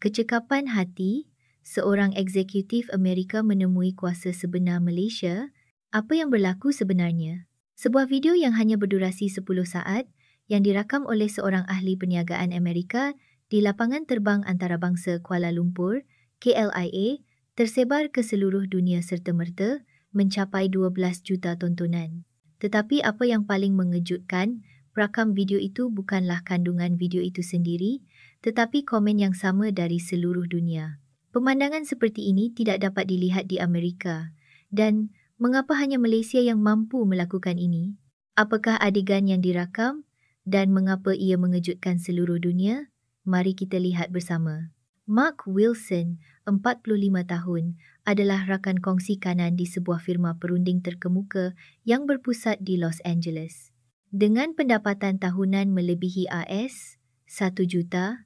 Kecekapan hati, seorang eksekutif Amerika menemui kuasa sebenar Malaysia. Apa yang berlaku sebenarnya? Sebuah video yang hanya berdurasi 10 saat yang dirakam oleh seorang ahli perniagaan Amerika di lapangan terbang antarabangsa Kuala Lumpur, KLIA, tersebar ke seluruh dunia serta-merta mencapai 12 juta tontonan. Tetapi apa yang paling mengejutkan, perakam video itu bukanlah kandungan video itu sendiri, tetapi komen yang sama dari seluruh dunia. Pemandangan seperti ini tidak dapat dilihat di Amerika. Dan mengapa hanya Malaysia yang mampu melakukan ini? Apakah adegan yang dirakam? Dan mengapa ia mengejutkan seluruh dunia? Mari kita lihat bersama. Mark Wilson, 45 tahun, adalah rakan kongsi kanan di sebuah firma perunding terkemuka yang berpusat di Los Angeles. Dengan pendapatan tahunan melebihi $1 juta,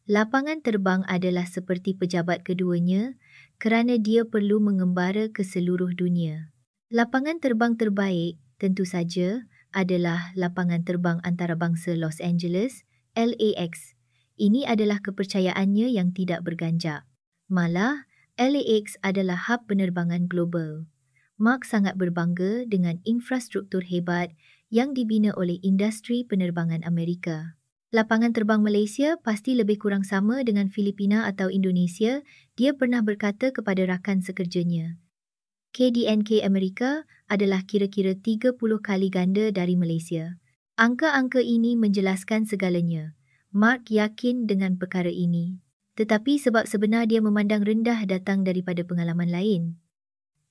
lapangan terbang adalah seperti pejabat keduanya kerana dia perlu mengembara ke seluruh dunia. Lapangan terbang terbaik, tentu saja, adalah lapangan terbang antarabangsa Los Angeles, LAX. Ini adalah kepercayaannya yang tidak berganjak. Malah, LAX adalah hub penerbangan global. Mark sangat berbangga dengan infrastruktur hebat yang dibina oleh industri penerbangan Amerika. Lapangan terbang Malaysia pasti lebih kurang sama dengan Filipina atau Indonesia, dia pernah berkata kepada rakan sekerjanya. KDNK Amerika adalah kira-kira 30 kali ganda dari Malaysia. Angka-angka ini menjelaskan segalanya. Mark yakin dengan perkara ini. Tetapi sebab sebenar dia memandang rendah datang daripada pengalaman lain.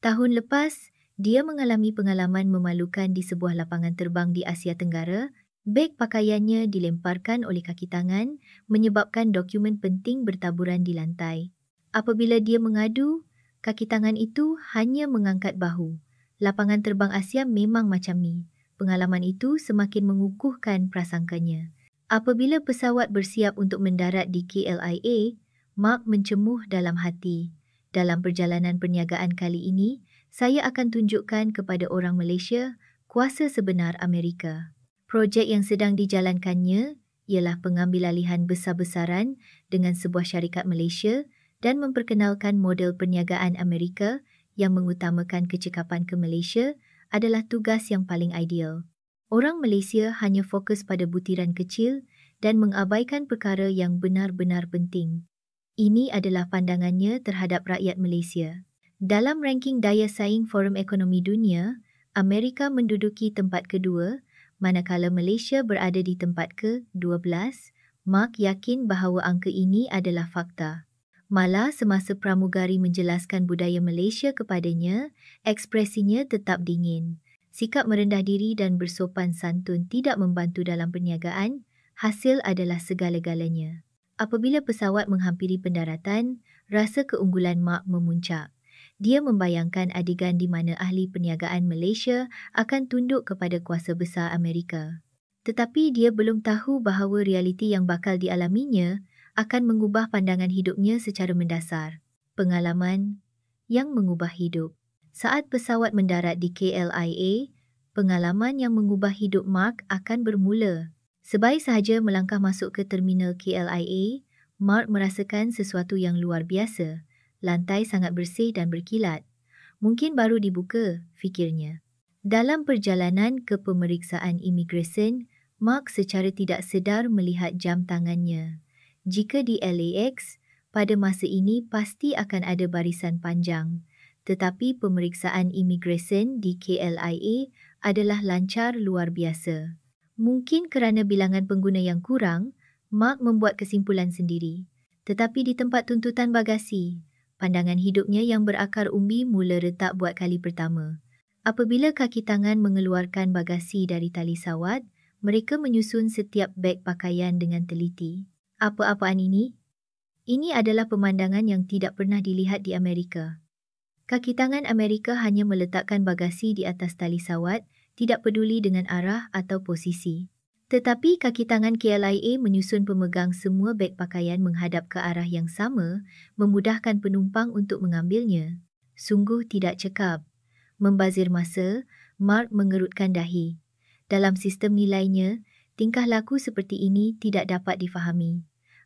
Tahun lepas, dia mengalami pengalaman memalukan di sebuah lapangan terbang di Asia Tenggara. Beg pakaiannya dilemparkan oleh kaki tangan, menyebabkan dokumen penting bertaburan di lantai. Apabila dia mengadu, kaki tangan itu hanya mengangkat bahu. Lapangan terbang Asia memang macam ni. Pengalaman itu semakin mengukuhkan prasangkanya. Apabila pesawat bersiap untuk mendarat di KLIA, Mark mencemuh dalam hati. Dalam perjalanan perniagaan kali ini, saya akan tunjukkan kepada orang Malaysia kuasa sebenar Amerika. Projek yang sedang dijalankannya ialah pengambilalihan besar-besaran dengan sebuah syarikat Malaysia dan memperkenalkan model perniagaan Amerika yang mengutamakan kecekapan ke Malaysia adalah tugas yang paling ideal. Orang Malaysia hanya fokus pada butiran kecil dan mengabaikan perkara yang benar-benar penting. Ini adalah pandangannya terhadap rakyat Malaysia. Dalam ranking daya saing Forum Ekonomi Dunia, Amerika menduduki tempat kedua, manakala Malaysia berada di tempat ke-12. Mark yakin bahawa angka ini adalah fakta. Malah semasa pramugari menjelaskan budaya Malaysia kepadanya, ekspresinya tetap dingin. Sikap merendah diri dan bersopan santun tidak membantu dalam perniagaan, hasil adalah segala-galanya. Apabila pesawat menghampiri pendaratan, rasa keunggulan Mark memuncak. Dia membayangkan adegan di mana ahli perniagaan Malaysia akan tunduk kepada kuasa besar Amerika. Tetapi dia belum tahu bahawa realiti yang bakal dialaminya akan mengubah pandangan hidupnya secara mendasar. Pengalaman yang mengubah hidup. Saat pesawat mendarat di KLIA, pengalaman yang mengubah hidup Mark akan bermula. Sebaik sahaja melangkah masuk ke terminal KLIA, Mark merasakan sesuatu yang luar biasa. Lantai sangat bersih dan berkilat. Mungkin baru dibuka, fikirnya. Dalam perjalanan ke pemeriksaan imigresen, Mark secara tidak sedar melihat jam tangannya. Jika di LAX, pada masa ini pasti akan ada barisan panjang. Tetapi pemeriksaan imigresen di KLIA adalah lancar luar biasa. Mungkin kerana bilangan pengguna yang kurang, Mark membuat kesimpulan sendiri. Tetapi di tempat tuntutan bagasi, pandangan hidupnya yang berakar umbi mula retak buat kali pertama. Apabila kaki tangan mengeluarkan bagasi dari tali sawat, mereka menyusun setiap beg pakaian dengan teliti. Apa-apaan ini? Ini adalah pemandangan yang tidak pernah dilihat di Amerika. Kaki tangan Amerika hanya meletakkan bagasi di atas tali sawat, tidak peduli dengan arah atau posisi. Tetapi kaki tangan KLIA menyusun pemegang semua beg pakaian menghadap ke arah yang sama, memudahkan penumpang untuk mengambilnya. Sungguh tidak cekap. Membazir masa, Mark mengerutkan dahi. Dalam sistem nilainya, tingkah laku seperti ini tidak dapat difahami.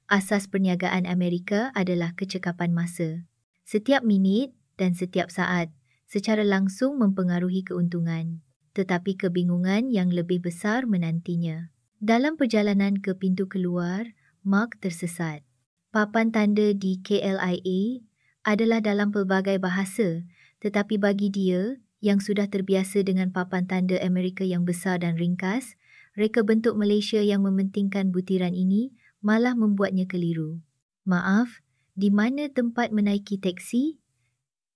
Asas perniagaan Amerika adalah kecekapan masa. Setiap minit dan setiap saat secara langsung mempengaruhi keuntungan, tetapi kebingungan yang lebih besar menantinya. Dalam perjalanan ke pintu keluar, Mark tersesat. Papan tanda di KLIA adalah dalam pelbagai bahasa, tetapi bagi dia yang sudah terbiasa dengan papan tanda Amerika yang besar dan ringkas, reka bentuk Malaysia yang mementingkan butiran ini malah membuatnya keliru. "Maaf, di mana tempat menaiki teksi?"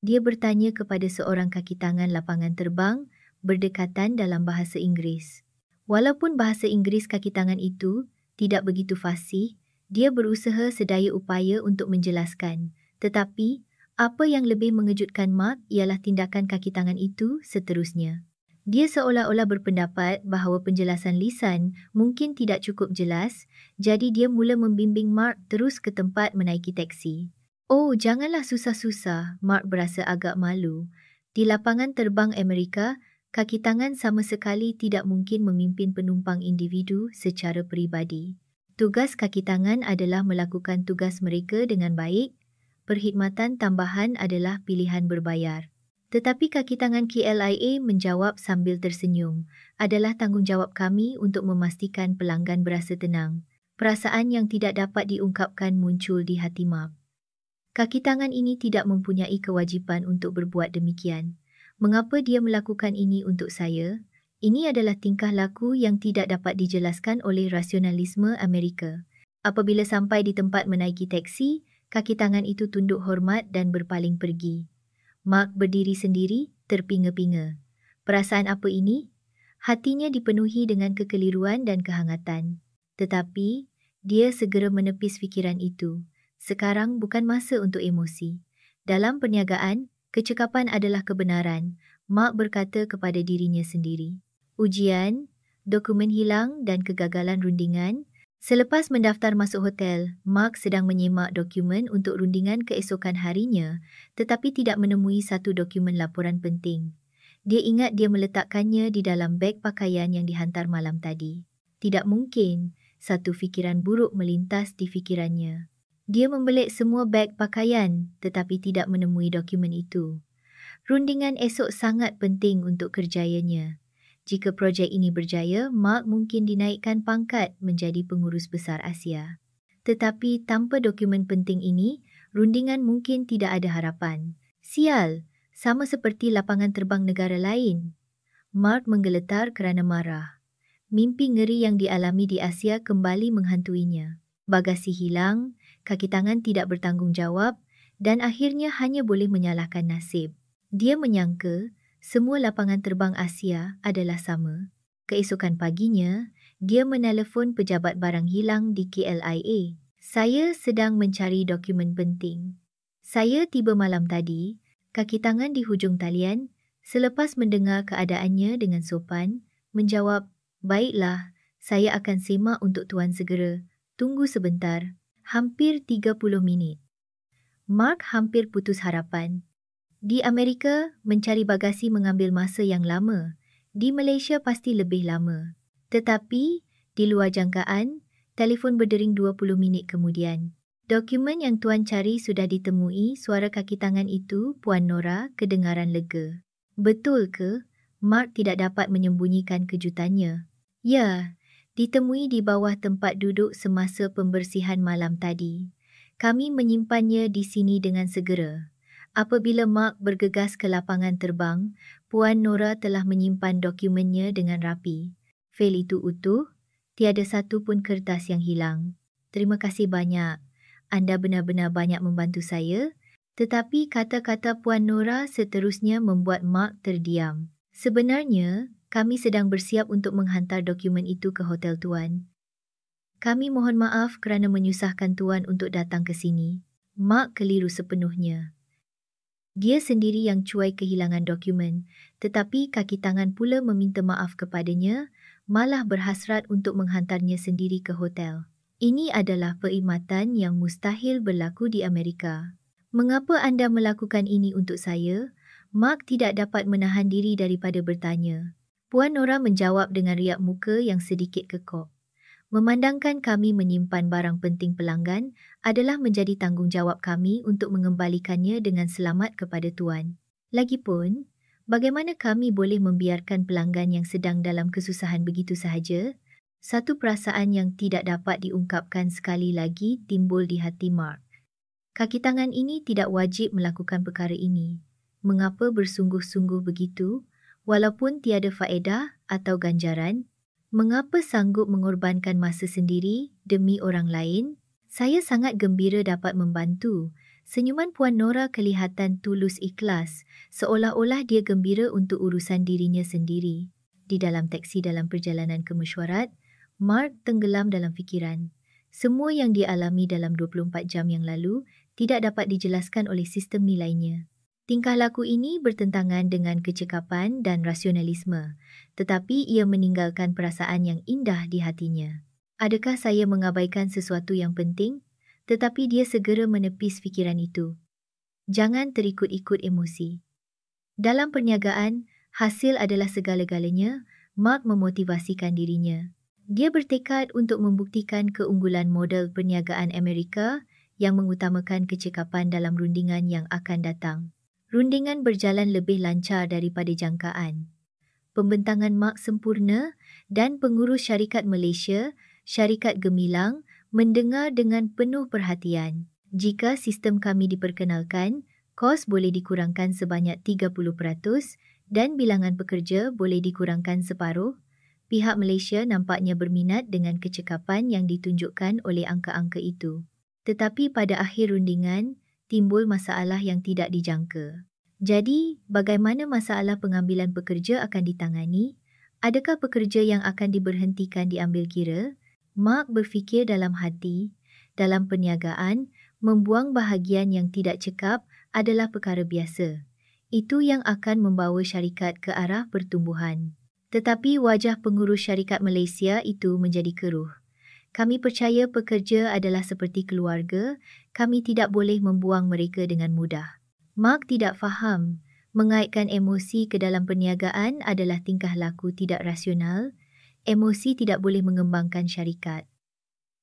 Dia bertanya kepada seorang kaki tangan lapangan terbang berdekatan dalam bahasa Inggeris. Walaupun bahasa Inggeris kaki tangan itu tidak begitu fasih, dia berusaha sedaya upaya untuk menjelaskan. Tetapi, apa yang lebih mengejutkan Mark ialah tindakan kaki tangan itu seterusnya. Dia seolah-olah berpendapat bahawa penjelasan lisan mungkin tidak cukup jelas, jadi dia mula membimbing Mark terus ke tempat menaiki teksi. "Oh, janganlah susah-susah," Mark berasa agak malu. Di lapangan terbang Amerika, kaki tangan sama sekali tidak mungkin memimpin penumpang individu secara peribadi. Tugas kaki tangan adalah melakukan tugas mereka dengan baik. Perkhidmatan tambahan adalah pilihan berbayar. Tetapi kaki tangan KLIA menjawab sambil tersenyum, "Adalah tanggungjawab kami untuk memastikan pelanggan berasa tenang." Perasaan yang tidak dapat diungkapkan muncul di hati Mark. Kaki tangan ini tidak mempunyai kewajipan untuk berbuat demikian. Mengapa dia melakukan ini untuk saya? Ini adalah tingkah laku yang tidak dapat dijelaskan oleh rasionalisme Amerika. Apabila sampai di tempat menaiki teksi, kaki tangan itu tunduk hormat dan berpaling pergi. Mark berdiri sendiri, terpinga-pinga. Perasaan apa ini? Hatinya dipenuhi dengan kekeliruan dan kehangatan. Tetapi, dia segera menepis fikiran itu. Sekarang bukan masa untuk emosi. Dalam perniagaan, kecekapan adalah kebenaran, Mark berkata kepada dirinya sendiri. Ujian, dokumen hilang dan kegagalan rundingan. Selepas mendaftar masuk hotel, Mark sedang menyemak dokumen untuk rundingan keesokan harinya, tetapi tidak menemui satu dokumen laporan penting. Dia ingat dia meletakkannya di dalam beg pakaian yang dihantar malam tadi. Tidak mungkin, satu fikiran buruk melintas di fikirannya. Dia membelik semua beg pakaian tetapi tidak menemui dokumen itu. Rundingan esok sangat penting untuk kerjayanya. Jika projek ini berjaya, Mark mungkin dinaikkan pangkat menjadi pengurus besar Asia. Tetapi tanpa dokumen penting ini, rundingan mungkin tidak ada harapan. Sial, sama seperti lapangan terbang negara lain. Mark menggeletar kerana marah. Mimpi ngeri yang dialami di Asia kembali menghantuinya. Bagasi hilang, kaki tangan tidak bertanggungjawab dan akhirnya hanya boleh menyalahkan nasib. Dia menyangka semua lapangan terbang Asia adalah sama. Keesokan paginya, dia menelefon pejabat barang hilang di KLIA. "Saya sedang mencari dokumen penting. Saya tiba malam tadi." Kaki tangan di hujung talian, selepas mendengar keadaannya dengan sopan, menjawab, "Baiklah, saya akan semak untuk tuan segera. Tunggu sebentar." Hampir 30 minit. Mark hampir putus harapan. Di Amerika, mencari bagasi mengambil masa yang lama. Di Malaysia pasti lebih lama. Tetapi, di luar jangkaan, telefon berdering 20 minit kemudian. "Dokumen yang tuan cari sudah ditemui," suara kaki tangan itu, Puan Nora, kedengaran lega. "Betul ke?" Mark tidak dapat menyembunyikan kejutannya. "Ya, ditemui di bawah tempat duduk semasa pembersihan malam tadi. Kami menyimpannya di sini dengan segera." Apabila Mark bergegas ke lapangan terbang, Puan Nora telah menyimpan dokumennya dengan rapi. Fail itu utuh, tiada satu pun kertas yang hilang. "Terima kasih banyak. Anda benar-benar banyak membantu saya." Tetapi kata-kata Puan Nora seterusnya membuat Mark terdiam. "Sebenarnya, kami sedang bersiap untuk menghantar dokumen itu ke hotel tuan. Kami mohon maaf kerana menyusahkan tuan untuk datang ke sini." Mark keliru sepenuhnya. Dia sendiri yang cuai kehilangan dokumen, tetapi kaki tangan pula meminta maaf kepadanya, malah berhasrat untuk menghantarnya sendiri ke hotel. Ini adalah perkhidmatan yang mustahil berlaku di Amerika. "Mengapa anda melakukan ini untuk saya?" Mark tidak dapat menahan diri daripada bertanya. Puan Nora menjawab dengan riak muka yang sedikit kekok. Memandangkan kami menyimpan barang penting pelanggan adalah menjadi tanggungjawab kami untuk mengembalikannya dengan selamat kepada tuan. Lagipun, bagaimana kami boleh membiarkan pelanggan yang sedang dalam kesusahan begitu sahaja? Satu perasaan yang tidak dapat diungkapkan sekali lagi timbul di hati Mark. Kaki tangan ini tidak wajib melakukan perkara ini. Mengapa bersungguh-sungguh begitu, walaupun tiada faedah atau ganjaran? Mengapa sanggup mengorbankan masa sendiri demi orang lain? Saya sangat gembira dapat membantu. Senyuman Puan Nora kelihatan tulus ikhlas, seolah-olah dia gembira untuk urusan dirinya sendiri. Di dalam teksi dalam perjalanan ke mesyuarat, Mark tenggelam dalam fikiran. Semua yang dia alami dalam 24 jam yang lalu tidak dapat dijelaskan oleh sistem nilainya. Tingkah laku ini bertentangan dengan kecekapan dan rasionalisme, tetapi ia meninggalkan perasaan yang indah di hatinya. Adakah saya mengabaikan sesuatu yang penting? Tetapi dia segera menepis fikiran itu. Jangan terikut-ikut emosi. Dalam perniagaan, hasil adalah segala-galanya. Mark memotivasikan dirinya. Dia bertekad untuk membuktikan keunggulan model perniagaan Amerika yang mengutamakan kecekapan dalam rundingan yang akan datang. Rundingan berjalan lebih lancar daripada jangkaan. Pembentangan Mark sempurna dan pengurus syarikat Malaysia, syarikat gemilang, mendengar dengan penuh perhatian. Jika sistem kami diperkenalkan, kos boleh dikurangkan sebanyak 30% dan bilangan pekerja boleh dikurangkan separuh. Pihak Malaysia nampaknya berminat dengan kecekapan yang ditunjukkan oleh angka-angka itu. Tetapi pada akhir rundingan, timbul masalah yang tidak dijangka. Jadi, bagaimana masalah pengambilan pekerja akan ditangani? Adakah pekerja yang akan diberhentikan diambil kira? Mark berfikir dalam hati, dalam perniagaan, membuang bahagian yang tidak cekap adalah perkara biasa. Itu yang akan membawa syarikat ke arah pertumbuhan. Tetapi wajah pengurus syarikat Malaysia itu menjadi keruh. Kami percaya pekerja adalah seperti keluarga, kami tidak boleh membuang mereka dengan mudah. Mark tidak faham, mengaitkan emosi ke dalam perniagaan adalah tingkah laku tidak rasional. Emosi tidak boleh mengembangkan syarikat.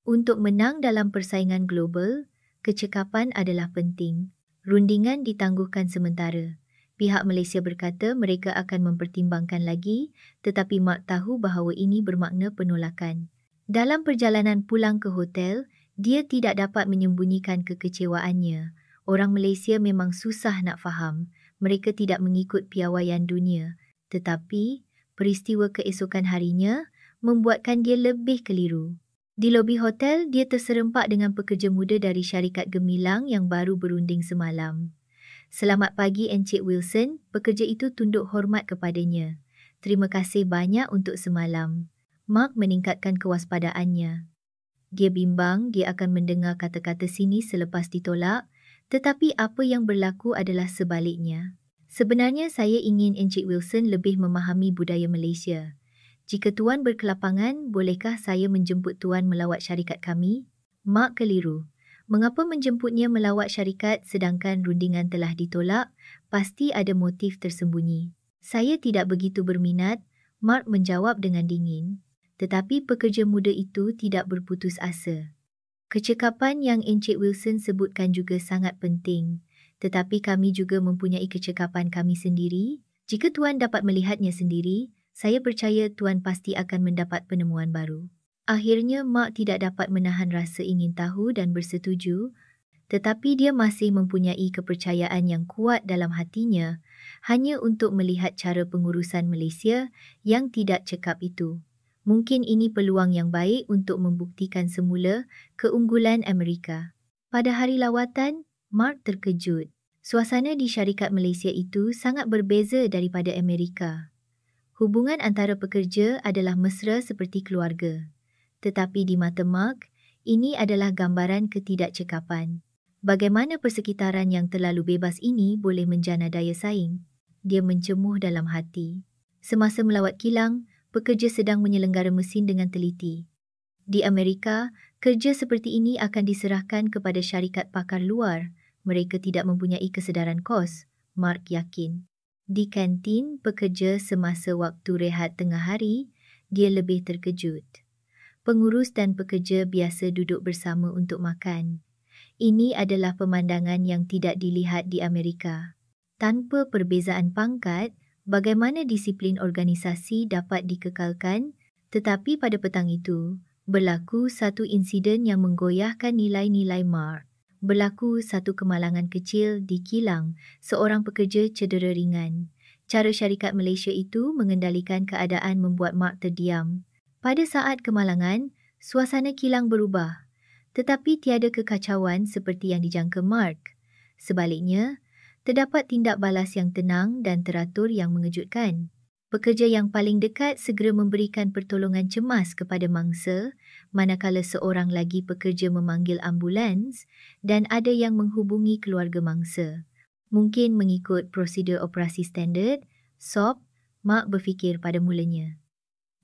Untuk menang dalam persaingan global, kecekapan adalah penting. Rundingan ditangguhkan sementara. Pihak Malaysia berkata mereka akan mempertimbangkan lagi, tetapi Mark tahu bahawa ini bermakna penolakan. Dalam perjalanan pulang ke hotel, dia tidak dapat menyembunyikan kekecewaannya. Orang Malaysia memang susah nak faham. Mereka tidak mengikut piawaian dunia. Tetapi, peristiwa keesokan harinya membuatkan dia lebih keliru. Di lobi hotel, dia terserempak dengan pekerja muda dari syarikat gemilang yang baru berunding semalam. Selamat pagi Encik Wilson, pekerja itu tunduk hormat kepadanya. Terima kasih banyak untuk semalam. Mark meningkatkan kewaspadaannya. Dia bimbang dia akan mendengar kata-kata sinis selepas ditolak, tetapi apa yang berlaku adalah sebaliknya. Sebenarnya saya ingin Encik Wilson lebih memahami budaya Malaysia. Jika tuan berkelapangan, bolehkah saya menjemput tuan melawat syarikat kami? Mark keliru. Mengapa menjemputnya melawat syarikat sedangkan rundingan telah ditolak? Pasti ada motif tersembunyi. Saya tidak begitu berminat, Mark menjawab dengan dingin. Tetapi pekerja muda itu tidak berputus asa. Kecekapan yang Encik Wilson sebutkan juga sangat penting. Tetapi kami juga mempunyai kecekapan kami sendiri. Jika tuan dapat melihatnya sendiri, saya percaya tuan pasti akan mendapat penemuan baru. Akhirnya Mark tidak dapat menahan rasa ingin tahu dan bersetuju, tetapi dia masih mempunyai kepercayaan yang kuat dalam hatinya hanya untuk melihat cara pengurusan Malaysia yang tidak cekap itu. Mungkin ini peluang yang baik untuk membuktikan semula keunggulan Amerika. Pada hari lawatan, Mark terkejut. Suasana di syarikat Malaysia itu sangat berbeza daripada Amerika. Hubungan antara pekerja adalah mesra seperti keluarga. Tetapi di mata Mark, ini adalah gambaran ketidakcekapan. Bagaimana persekitaran yang terlalu bebas ini boleh menjana daya saing? Dia mencemuh dalam hati. Semasa melawat kilang, pekerja sedang menyelenggara mesin dengan teliti. Di Amerika, kerja seperti ini akan diserahkan kepada syarikat pakar luar. Mereka tidak mempunyai kesedaran kos, Mark yakin. Di kantin pekerja semasa waktu rehat tengah hari, dia lebih terkejut. Pengurus dan pekerja biasa duduk bersama untuk makan. Ini adalah pemandangan yang tidak dilihat di Amerika. Tanpa perbezaan pangkat, bagaimana disiplin organisasi dapat dikekalkan, tetapi pada petang itu, berlaku satu insiden yang menggoyahkan nilai-nilai Mark. Berlaku satu kemalangan kecil di kilang, seorang pekerja cedera ringan. Cara syarikat Malaysia itu mengendalikan keadaan membuat Mark terdiam. Pada saat kemalangan, suasana kilang berubah. Tetapi tiada kekacauan seperti yang dijangka Mark. Sebaliknya, terdapat tindak balas yang tenang dan teratur yang mengejutkan. Pekerja yang paling dekat segera memberikan pertolongan cemas kepada mangsa, manakala seorang lagi pekerja memanggil ambulans dan ada yang menghubungi keluarga mangsa. Mungkin mengikut prosedur operasi standard, SOP, Mark berfikir pada mulanya.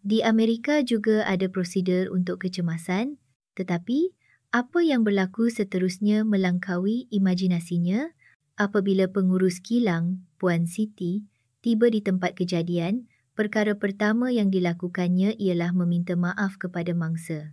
Di Amerika juga ada prosedur untuk kecemasan, tetapi apa yang berlaku seterusnya melangkaui imajinasinya apabila pengurus kilang, Puan Siti, tiba di tempat kejadian. Perkara pertama yang dilakukannya ialah meminta maaf kepada mangsa.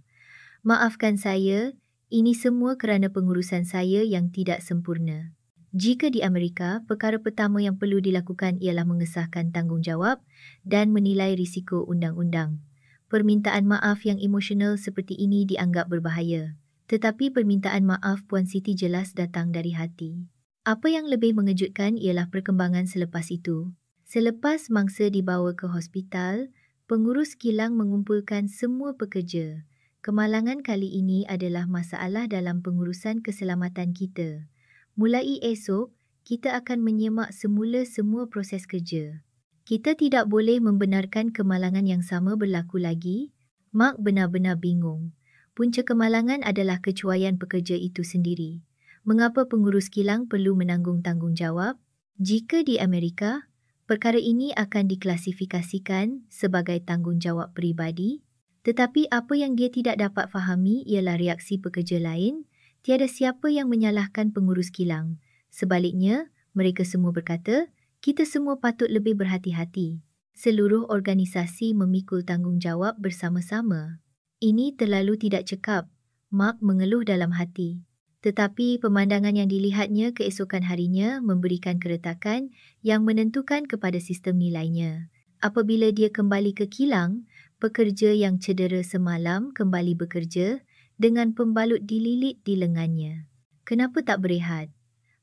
Maafkan saya, ini semua kerana pengurusan saya yang tidak sempurna. Jika di Amerika, perkara pertama yang perlu dilakukan ialah mengesahkan tanggungjawab dan menilai risiko undang-undang. Permintaan maaf yang emosional seperti ini dianggap berbahaya. Tetapi permintaan maaf Puan Siti jelas datang dari hati. Apa yang lebih mengejutkan ialah perkembangan selepas itu. Selepas mangsa dibawa ke hospital, pengurus kilang mengumpulkan semua pekerja. Kemalangan kali ini adalah masalah dalam pengurusan keselamatan kita. Mulai esok, kita akan menyemak semula semua proses kerja. Kita tidak boleh membenarkan kemalangan yang sama berlaku lagi. Mark benar-benar bingung. Punca kemalangan adalah kecuaian pekerja itu sendiri. Mengapa pengurus kilang perlu menanggung tanggungjawab? Jika di Amerika, perkara ini akan diklasifikasikan sebagai tanggungjawab peribadi, tetapi apa yang dia tidak dapat fahami ialah reaksi pekerja lain. Tiada siapa yang menyalahkan pengurus kilang. Sebaliknya, mereka semua berkata, kita semua patut lebih berhati-hati. Seluruh organisasi memikul tanggungjawab bersama-sama. Ini terlalu tidak cekap, Mark mengeluh dalam hati. Tetapi pemandangan yang dilihatnya keesokan harinya memberikan keretakan yang menentukan kepada sistem nilainya. Apabila dia kembali ke kilang, pekerja yang cedera semalam kembali bekerja dengan pembalut dililit di lengannya. Kenapa tak berehat?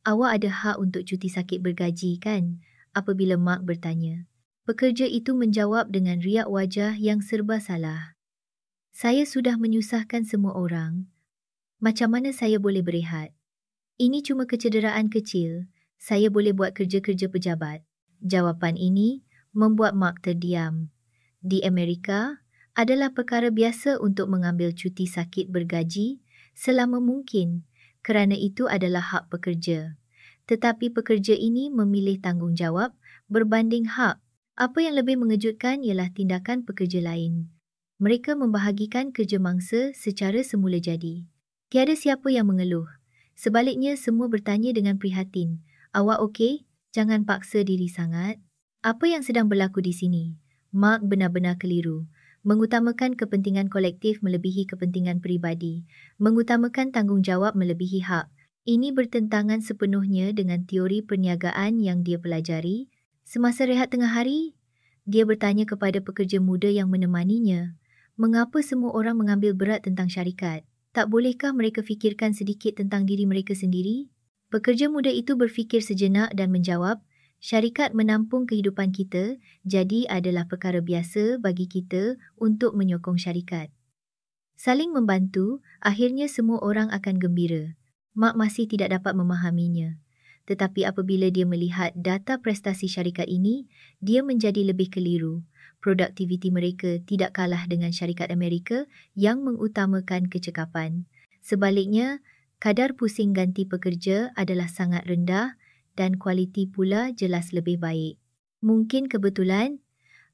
Awak ada hak untuk cuti sakit bergaji, kan? Apabila Mark bertanya. Pekerja itu menjawab dengan riak wajah yang serba salah. Saya sudah menyusahkan semua orang. Macam mana saya boleh berehat? Ini cuma kecederaan kecil. Saya boleh buat kerja-kerja pejabat. Jawapan ini membuat Mark terdiam. Di Amerika, adalah perkara biasa untuk mengambil cuti sakit bergaji selama mungkin kerana itu adalah hak pekerja. Tetapi pekerja ini memilih tanggungjawab berbanding hak. Apa yang lebih mengejutkan ialah tindakan pekerja lain. Mereka membahagikan kerja mangsa secara semula jadi. Tiada siapa yang mengeluh. Sebaliknya semua bertanya dengan prihatin. Awak okey? Jangan paksa diri sangat. Apa yang sedang berlaku di sini? Mark benar-benar keliru. Mengutamakan kepentingan kolektif melebihi kepentingan peribadi. Mengutamakan tanggungjawab melebihi hak. Ini bertentangan sepenuhnya dengan teori perniagaan yang dia pelajari. Semasa rehat tengah hari, dia bertanya kepada pekerja muda yang menemaninya, mengapa semua orang mengambil berat tentang syarikat? Tak bolehkah mereka fikirkan sedikit tentang diri mereka sendiri? Pekerja muda itu berfikir sejenak dan menjawab, syarikat menampung kehidupan kita, jadi adalah perkara biasa bagi kita untuk menyokong syarikat. Saling membantu, akhirnya semua orang akan gembira. Mark masih tidak dapat memahaminya. Tetapi apabila dia melihat data prestasi syarikat ini, dia menjadi lebih keliru. Produktiviti mereka tidak kalah dengan syarikat Amerika yang mengutamakan kecekapan. Sebaliknya, kadar pusing ganti pekerja adalah sangat rendah dan kualiti pula jelas lebih baik. Mungkin kebetulan,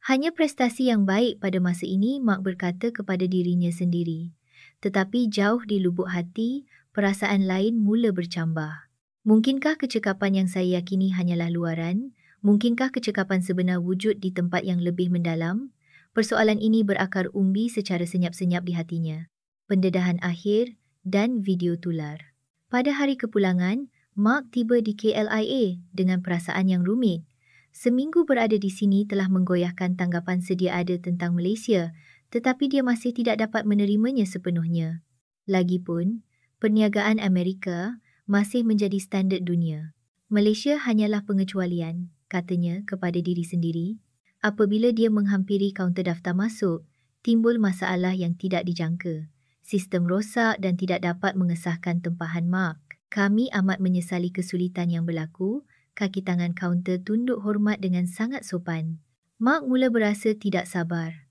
hanya prestasi yang baik pada masa ini, Mark berkata kepada dirinya sendiri. Tetapi jauh di lubuk hati, perasaan lain mula bercambah. Mungkinkah kecekapan yang saya yakini hanyalah luaran? Mungkinkah kecekapan sebenar wujud di tempat yang lebih mendalam? Persoalan ini berakar umbi secara senyap-senyap di hatinya. Pendedahan akhir dan video tular. Pada hari kepulangan, Mark tiba di KLIA dengan perasaan yang rumit. Seminggu berada di sini telah menggoyahkan tanggapan sedia ada tentang Malaysia, tetapi dia masih tidak dapat menerimanya sepenuhnya. Lagipun, perniagaan Amerika masih menjadi standard dunia. Malaysia hanyalah pengecualian, katanya kepada diri sendiri. Apabila dia menghampiri kaunter daftar masuk, timbul masalah yang tidak dijangka. Sistem rosak dan tidak dapat mengesahkan tempahan Mark. Kami amat menyesali kesulitan yang berlaku. Kaki tangan kaunter tunduk hormat dengan sangat sopan. Mark mula berasa tidak sabar.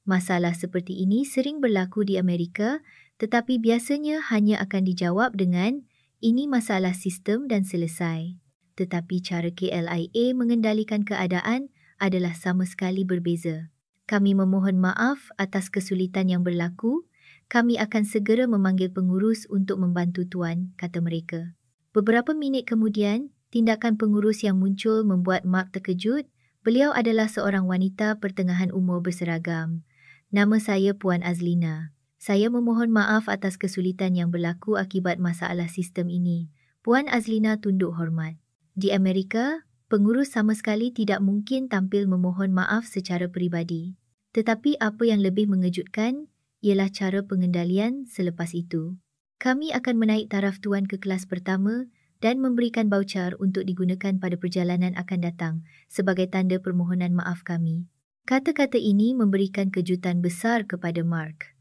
Masalah seperti ini sering berlaku di Amerika, tetapi biasanya hanya akan dijawab dengan ini masalah sistem dan selesai. Tetapi cara KLIA mengendalikan keadaan adalah sama sekali berbeza. Kami memohon maaf atas kesulitan yang berlaku. Kami akan segera memanggil pengurus untuk membantu tuan, kata mereka. Beberapa minit kemudian, tindakan pengurus yang muncul membuat Mark terkejut. Beliau adalah seorang wanita pertengahan umur berseragam. Nama saya Puan Azlina. Saya memohon maaf atas kesulitan yang berlaku akibat masalah sistem ini. Puan Azlina tunduk hormat. Di Amerika, pengurus sama sekali tidak mungkin tampil memohon maaf secara peribadi. Tetapi apa yang lebih mengejutkan ialah cara pengendalian selepas itu. Kami akan menaik taraf tuan ke kelas pertama dan memberikan baucar untuk digunakan pada perjalanan akan datang sebagai tanda permohonan maaf kami. Kata-kata ini memberikan kejutan besar kepada Mark.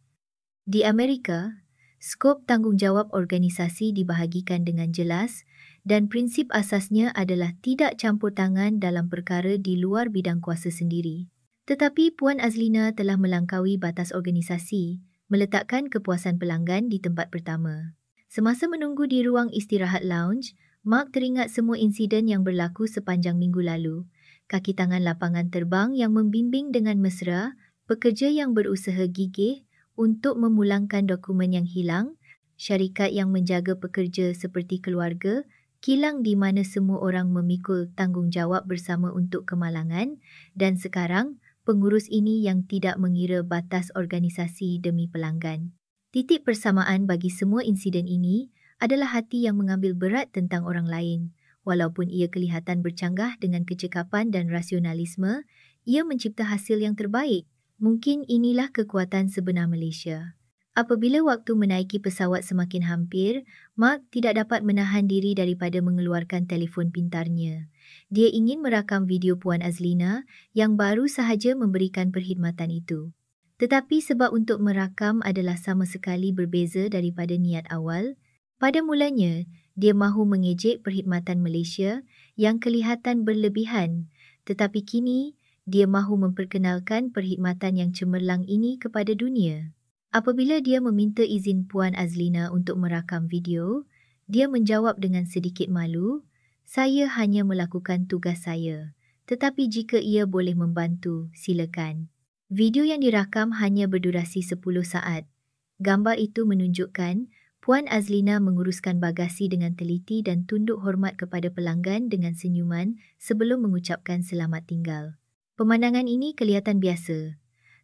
Di Amerika, skop tanggungjawab organisasi dibahagikan dengan jelas dan prinsip asasnya adalah tidak campur tangan dalam perkara di luar bidang kuasa sendiri. Tetapi Puan Azlina telah melangkaui batas organisasi, meletakkan kepuasan pelanggan di tempat pertama. Semasa menunggu di ruang istirahat lounge, Mark teringat semua insiden yang berlaku sepanjang minggu lalu. Kaki tangan lapangan terbang yang membimbing dengan mesra, pekerja yang berusaha gigih untuk memulangkan dokumen yang hilang, syarikat yang menjaga pekerja seperti keluarga, kilang di mana semua orang memikul tanggungjawab bersama untuk kemalangan, dan sekarang pengurus ini yang tidak mengira batas organisasi demi pelanggan. Titik persamaan bagi semua insiden ini adalah hati yang mengambil berat tentang orang lain. Walaupun ia kelihatan bercanggah dengan kecekapan dan rasionalisme, ia mencipta hasil yang terbaik. Mungkin inilah kekuatan sebenar Malaysia. Apabila waktu menaiki pesawat semakin hampir, Mark tidak dapat menahan diri daripada mengeluarkan telefon pintarnya. Dia ingin merakam video Puan Azlina yang baru sahaja memberikan perkhidmatan itu. Tetapi sebab untuk merakam adalah sama sekali berbeza daripada niat awal, pada mulanya dia mahu mengejek perkhidmatan Malaysia yang kelihatan berlebihan, tetapi kini dia mahu memperkenalkan perkhidmatan yang cemerlang ini kepada dunia. Apabila dia meminta izin Puan Azlina untuk merakam video, dia menjawab dengan sedikit malu, "Saya hanya melakukan tugas saya, tetapi jika ia boleh membantu, silakan." Video yang dirakam hanya berdurasi 10 saat. Gambar itu menunjukkan Puan Azlina menguruskan bagasi dengan teliti dan tunduk hormat kepada pelanggan dengan senyuman sebelum mengucapkan selamat tinggal. Pemandangan ini kelihatan biasa.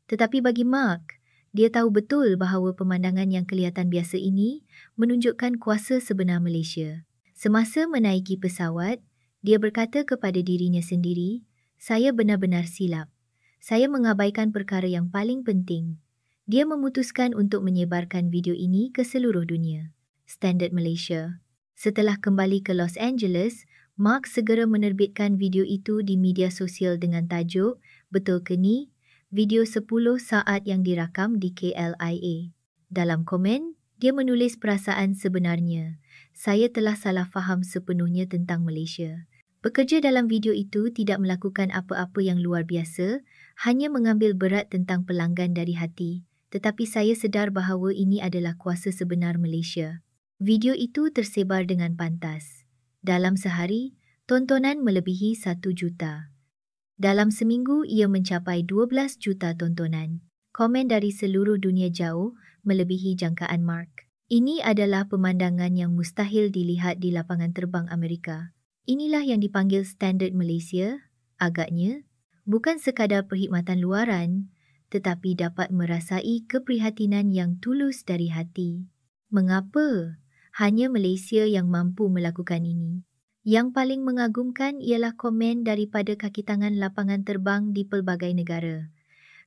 Tetapi bagi Mark, dia tahu betul bahawa pemandangan yang kelihatan biasa ini menunjukkan kuasa sebenar Malaysia. Semasa menaiki pesawat, dia berkata kepada dirinya sendiri, "Saya benar-benar silap. Saya mengabaikan perkara yang paling penting." Dia memutuskan untuk menyebarkan video ini ke seluruh dunia. Standard Malaysia. Setelah kembali ke Los Angeles, Mark segera menerbitkan video itu di media sosial dengan tajuk, "Betul ke ni? Video 10 saat yang dirakam di KLIA." Dalam komen, dia menulis perasaan sebenarnya. "Saya telah salah faham sepenuhnya tentang Malaysia. Pekerja dalam video itu tidak melakukan apa-apa yang luar biasa, hanya mengambil berat tentang pelanggan dari hati. Tetapi saya sedar bahawa ini adalah kuasa sebenar Malaysia." Video itu tersebar dengan pantas. Dalam sehari, tontonan melebihi 1 juta. Dalam seminggu, ia mencapai 12 juta tontonan. Komen dari seluruh dunia jauh melebihi jangkaan Mark. Ini adalah pemandangan yang mustahil dilihat di lapangan terbang Amerika. Inilah yang dipanggil standard Malaysia, agaknya. Bukan sekadar perkhidmatan luaran, tetapi dapat merasai keprihatinan yang tulus dari hati. Mengapa? Hanya Malaysia yang mampu melakukan ini. Yang paling mengagumkan ialah komen daripada kaki tangan lapangan terbang di pelbagai negara.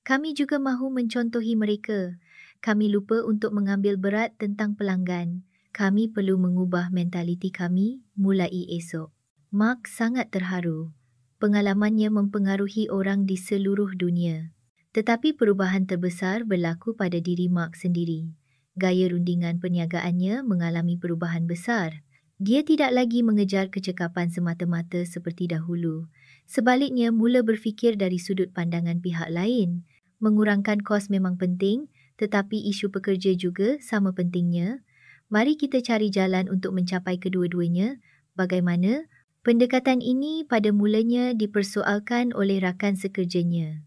Kami juga mahu mencontohi mereka. Kami lupa untuk mengambil berat tentang pelanggan. Kami perlu mengubah mentaliti kami mulai esok. Mark sangat terharu. Pengalamannya mempengaruhi orang di seluruh dunia. Tetapi perubahan terbesar berlaku pada diri Mark sendiri. Gaya rundingan perniagaannya mengalami perubahan besar. Dia tidak lagi mengejar kecekapan semata-mata seperti dahulu. Sebaliknya, mula berfikir dari sudut pandangan pihak lain. Mengurangkan kos memang penting, tetapi isu pekerja juga sama pentingnya. Mari kita cari jalan untuk mencapai kedua-duanya. Bagaimana? Pendekatan ini pada mulanya dipersoalkan oleh rakan sekerjanya.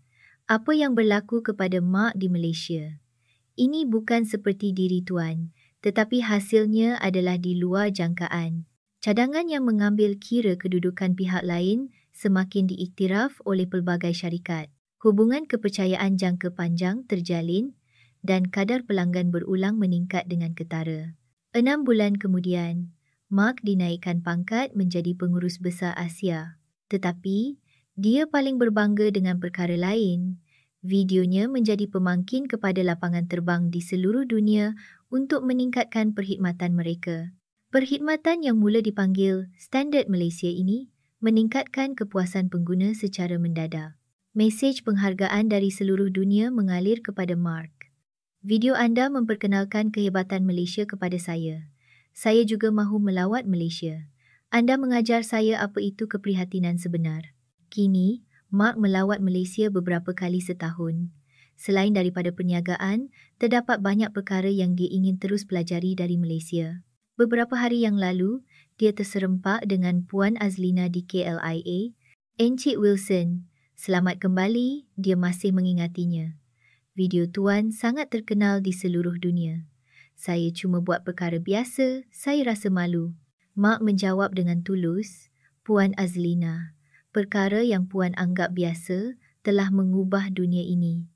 Apa yang berlaku kepada Mark di Malaysia? Ini bukan seperti diri tuan, tetapi hasilnya adalah di luar jangkaan. Cadangan yang mengambil kira kedudukan pihak lain semakin diiktiraf oleh pelbagai syarikat. Hubungan kepercayaan jangka panjang terjalin dan kadar pelanggan berulang meningkat dengan ketara. 6 bulan kemudian, Mark dinaikkan pangkat menjadi pengurus besar Asia. Tetapi, dia paling berbangga dengan perkara lain. Videonya menjadi pemangkin kepada lapangan terbang di seluruh dunia untuk meningkatkan perkhidmatan mereka. Perkhidmatan yang mula dipanggil Standard Malaysia ini meningkatkan kepuasan pengguna secara mendadak. Mesej penghargaan dari seluruh dunia mengalir kepada Mark. Video anda memperkenalkan kehebatan Malaysia kepada saya. Saya juga mahu melawat Malaysia. Anda mengajar saya apa itu keprihatinan sebenar. Kini, Mark melawat Malaysia beberapa kali setahun. Selain daripada perniagaan, terdapat banyak perkara yang dia ingin terus pelajari dari Malaysia. Beberapa hari yang lalu, dia terserempak dengan Puan Azlina di KLIA. Encik Wilson, selamat kembali, dia masih mengingatinya. Video tuan sangat terkenal di seluruh dunia. Saya cuma buat perkara biasa, saya rasa malu. Mark menjawab dengan tulus, Puan Azlina, perkara yang puan anggap biasa telah mengubah dunia ini.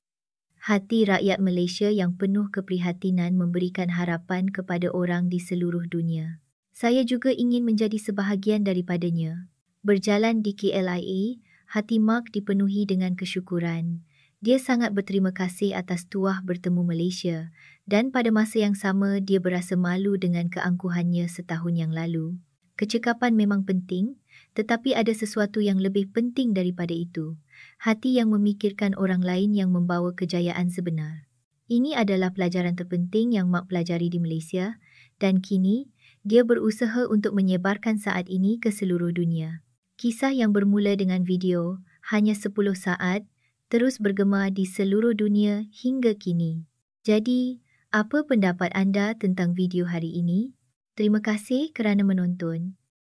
Hati rakyat Malaysia yang penuh keprihatinan memberikan harapan kepada orang di seluruh dunia. Saya juga ingin menjadi sebahagian daripadanya. Berjalan di KLIA, hati Mark dipenuhi dengan kesyukuran. Dia sangat berterima kasih atas tuah bertemu Malaysia dan pada masa yang sama dia berasa malu dengan keangkuhannya setahun yang lalu. Kecekapan memang penting, tetapi ada sesuatu yang lebih penting daripada itu. Hati yang memikirkan orang lain yang membawa kejayaan sebenar. Ini adalah pelajaran terpenting yang Mark pelajari di Malaysia dan kini dia berusaha untuk menyebarkan saat ini ke seluruh dunia. Kisah yang bermula dengan video hanya 10 saat terus bergema di seluruh dunia hingga kini. Jadi, apa pendapat anda tentang video hari ini? Terima kasih kerana menonton.